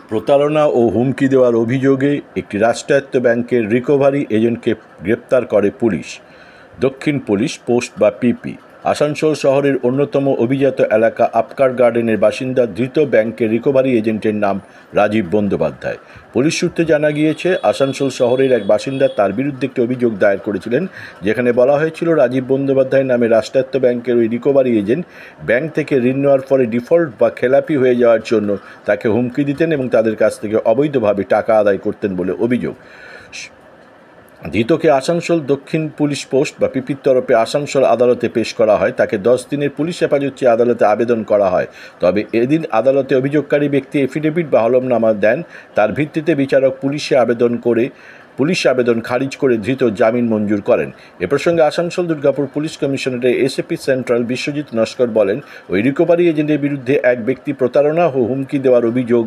প্রতারণা ও হুমকি দেওয়ার অভিযোগে একটি রাষ্ট্রায়ত্ত ব্যাংকের রিকভারি এজেন্টকে গ্রেপ্তার করে পুলিশ। দক্ষিণ পুলিশ পোস্ট বা পিপি আসানসোল শহরের অন্যতম অভিজাত এলাকা আপকার গার্ডেনের বাসিন্দা ধৃত ব্যাংকের রিকভারি এজেন্টের নাম রাজীব বন্দ্যোপাধ্যায়। পুলিশ সূত্রে জানা গিয়েছে, আসানসোল শহরের এক বাসিন্দা তার বিরুদ্ধে একটি অভিযোগ দায়ের করেছিলেন, যেখানে বলা হয়েছিল রাজীব বন্দ্যোপাধ্যায় নামে রাষ্ট্রায়ত্ত ব্যাংকের ওই রিকভারি এজেন্ট ব্যাংক থেকে ঋণ নেওয়ার পরে ডিফল্ট বা খেলাপি হয়ে যাওয়ার জন্য তাকে হুমকি দিতেন এবং তাদের কাছ থেকে অবৈধভাবে টাকা আদায় করতেন বলে অভিযোগ। ধৃতকে আসানসোল দক্ষিণ পুলিশ পোস্ট বা পিপির তরফে আসানসোল আদালতে পেশ করা হয়। তাকে 10 দিনের পুলিশ হেফাজত চেয়ে আদালতে আবেদন করা হয়। তবে এদিন আদালতে অভিযোগকারী ব্যক্তি এফিডেভিট বা হলফনামা দেন। তার ভিত্তিতে বিচারক পুলিশ আবেদন খারিজ করে ধৃত জামিন মঞ্জুর করেন। এ প্রসঙ্গে আসানসোল দুর্গাপুর পুলিশ কমিশনারের এসএপি সেন্ট্রাল বিশ্বজিৎ নস্কর বলেন, ওই রিকভারি এজেন্টের বিরুদ্ধে এক ব্যক্তি প্রতারণা ও হুমকি দেওয়ার অভিযোগ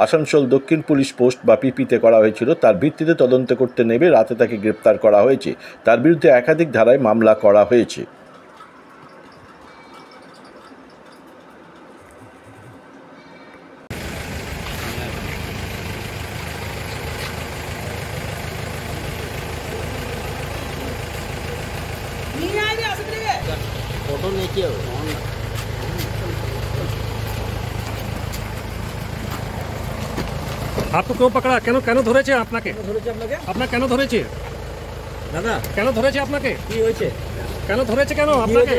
আসানসোল দক্ষিণ পুলিশ পোস্ট বা পিপিতে করা হয়েছিল। তার ভিত্তিতে তদন্ত করতে নেমে রাতে তাকে গ্রেপ্তার করা হয়েছে। তার বিরুদ্ধে একাধিক ধারায় মামলা করা হয়েছে। फोटो नहीं किया आपको क्यों पकड़ा কেন কেন ধরেছে আপনাকে আপনাকে কেন ধরেছে দাদা কেন ধরেছে আপনাকে কি হয়েছে কেন ধরেছে কেন আপনাকে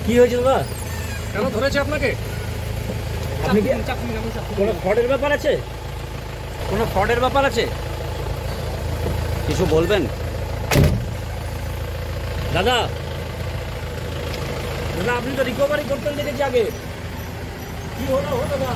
কি হয়েছে দাদা কেন ধরেছে আপনাকে আপনি কি কোনো ফ্রডের ব্যাপার আছে কোনো ফ্রডের ব্যাপার আছে কিছু বলবেন দাদা দাদা আপনি তো রিকভারি করতেন দেখেছি আগে কি হলো দাদা